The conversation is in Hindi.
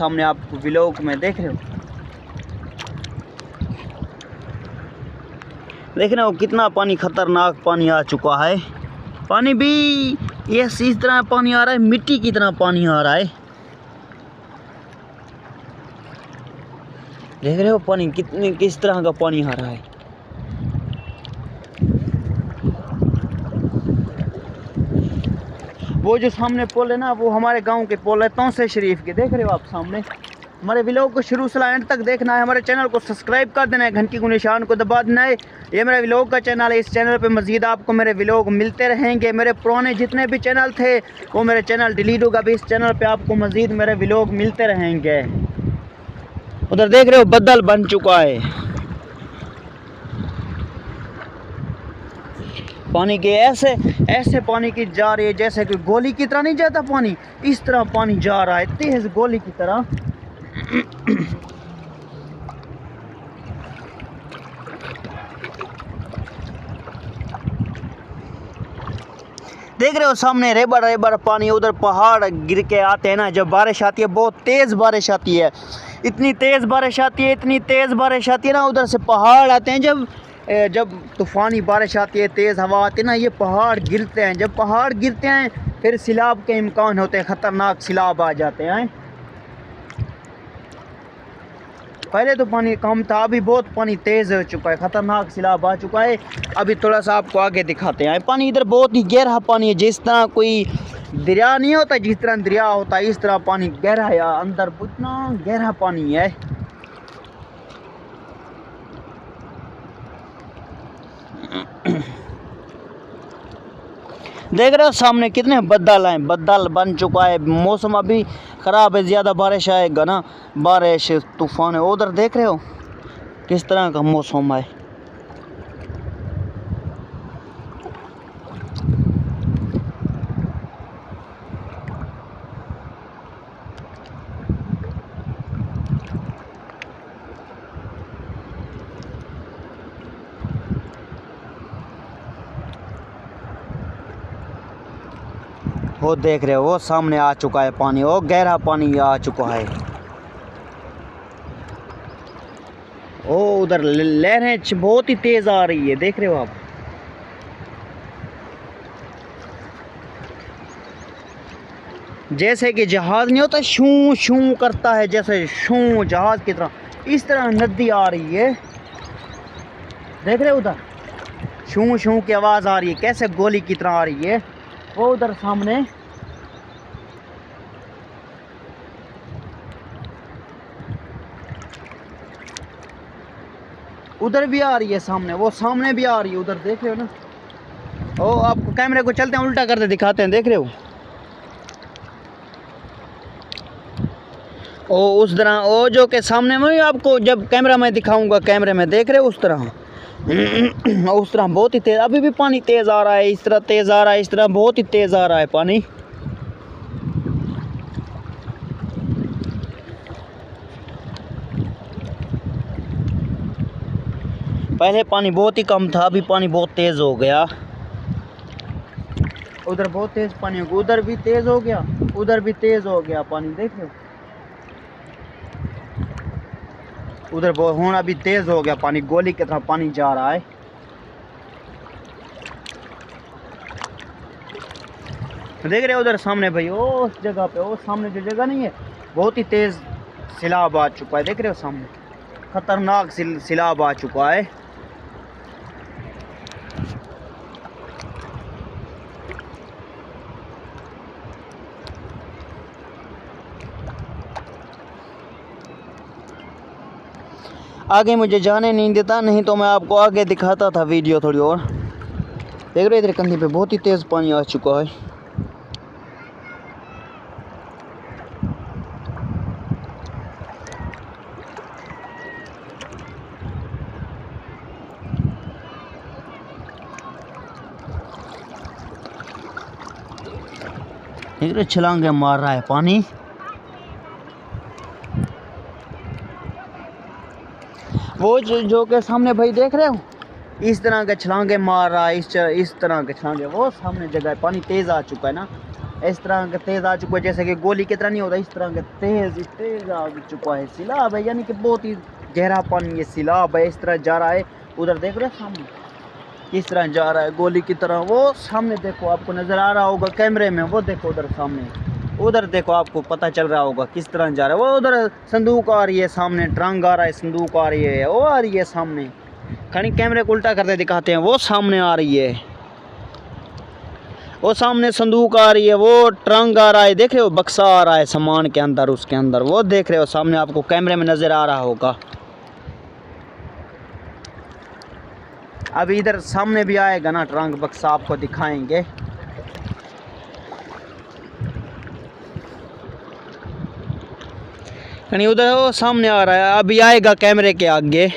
सामने आप व्लॉग में देख रहे हो। देख रहे हो कितना पानी, खतरनाक पानी आ चुका है। पानी भी ये इस तरह पानी आ रहा है, मिट्टी की तरह पानी आ रहा है। देख रहे हो पानी किस तरह का पानी आ रहा है। वो जो सामने पुल है ना, वो हमारे गांव के पुल है, तौसे शरीफ के। देख रहे हो आप सामने। हमारे व्लॉग को शुरू से एंड तक देखना है। हमारे चैनल को सब्सक्राइब कर देना है, घंटी के निशान को दबा देना है। ये मेरा व्लॉग का चैनल है। इस चैनल पे मज़ीद आपको मेरे व्लॉग मिलते रहेंगे। मेरे पुराने जितने भी चैनल थे वो मेरे चैनल डिलीट होगा, अभी इस चैनल पे आपको मज़ीद मेरे व्लॉग मिलते रहेंगे। उधर देख रहे हो बदल बन चुका है। पानी के ऐसे पानी की जा रही है जैसे कि गोली की तरह नहीं जाता पानी, इस तरह पानी जा रहा है, तेज गोली की तरह। देख रहे हो सामने रेबर रेबर पानी। उधर पहाड़ गिर के आते हैं ना, जब बारिश आती है, बहुत तेज़ बारिश आती है, इतनी तेज़ बारिश आती है, इतनी तेज़ बारिश आती है ना। उधर से पहाड़ आते हैं, जब तूफ़ानी बारिश आती है, तेज़ हवा आती है ना, ये पहाड़ गिरते हैं। जब पहाड़ गिरते हैं फिर सैलाब के इम्कान होते हैं, ख़तरनाक सैलाब आ जाते हैं। पहले तो पानी कम था, अभी बहुत पानी तेज़ हो चुका है, ख़तरनाक सैलाब आ चुका है। अभी थोड़ा सा आपको आगे दिखाते हैं। पानी इधर बहुत ही गहरा पानी है, जिस तरह कोई दरिया नहीं होता, जिस तरह दरिया होता है, इस तरह पानी गहरा है। अंदर इतना गहरा पानी है। देख रहे हो सामने कितने बदल हैं, बदल बन चुका है। मौसम अभी ख़राब है, ज़्यादा बारिश आएगा ना, बारिश तूफ़ान है। उधर देख रहे हो किस तरह का मौसम है। वो देख रहे हो वो सामने आ चुका है पानी, वो गहरा पानी आ चुका है। ओ उधर लहरें बहुत ही तेज आ रही है, देख रहे हो आप। जैसे कि जहाज नहीं होता, शू शू करता है, जैसे शू जहाज की तरह, इस तरह नदी आ रही है। देख रहे हो उधर शू शू की आवाज़ आ रही है, कैसे गोली की तरह आ रही है। वो उधर सामने उधर भी आ रही है, सामने वो सामने भी आ रही है, उधर देख रहे हो ना। ओ आपको कैमरे को चलते हैं उल्टा करते दिखाते हैं, देख रहे हो। ओ उस तरह, ओ जो के सामने में आपको जब कैमरा में दिखाऊंगा, कैमरे में देख रहे हो उस तरह उस तरह बहुत ही तेज़। अभी भी पानी तेज़ आ रहा है, इस तरह तेज़ आ रहा है, इस तरह बहुत ही तेज़ आ रहा है पानी। पहले पानी बहुत ही कम था, अभी पानी बहुत तेज़ हो गया। उधर बहुत तेज़ पानी हो गया, उधर भी तेज़ हो गया, उधर भी तेज़ हो गया पानी, देख रहे हो। उधर बहुत अभी तेज़ हो गया पानी, गोली की तरह पानी जा रहा है। देख रहे हो उधर सामने भाई, वो उस जगह पे, वो सामने जो जगह नहीं है, बहुत ही तेज़ सैलाब आ चुका है। देख रहे हो सामने खतरनाक सैलाब आ चुका है। आगे मुझे जाने नहीं देता, नहीं तो मैं आपको आगे दिखाता था वीडियो थोड़ी और। देख रहे इधर कंधी पे बहुत ही तेज़ पानी आ चुका है। देख रहे छलांगे मार रहा है पानी। वो जो के सामने भाई देख रहे हो, इस तरह के छलांगे मार रहा है, इस तरह के छलांगे। वो सामने जगह है, पानी तेज़ आ चुका है ना, इस तरह का तेज़ आ चुका है, जैसे कि गोली की तरह नहीं होता, इस तरह का तेज़ आ चुका है। सैलाब है, यानी कि बहुत ही गहरा पानी ये सैलाब है। इस तरह जा रहा है, उधर देख रहे हो सामने किस तरह जा रहा है गोली की तरह। वो सामने देखो, आपको नज़र आ रहा होगा कैमरे में, वो देखो उधर सामने, उधर देखो, आपको पता चल रहा होगा किस तरह जा रहा है। वो उधर संदूक आ रही है सामने, ट्रंक आ रहा है, संदूक आ रही है, वो आ रही है सामने। खड़ी कैमरे को उल्टा करते दिखाते हैं, वो सामने आ रही है, वो सामने संदूक आ रही है, वो ट्रंक आ रहा है, देख रहे हो बक्सा आ रहा है सामान के अंदर, उसके अंदर वो देख रहे हो सामने, आपको कैमरे में नज़र आ रहा होगा। अभी इधर सामने भी आएगा ना ट्रंक बक्सा, आपको दिखाएंगे। उधर वो सामने आ रहा है, अभी आएगा कैमरे के आगे।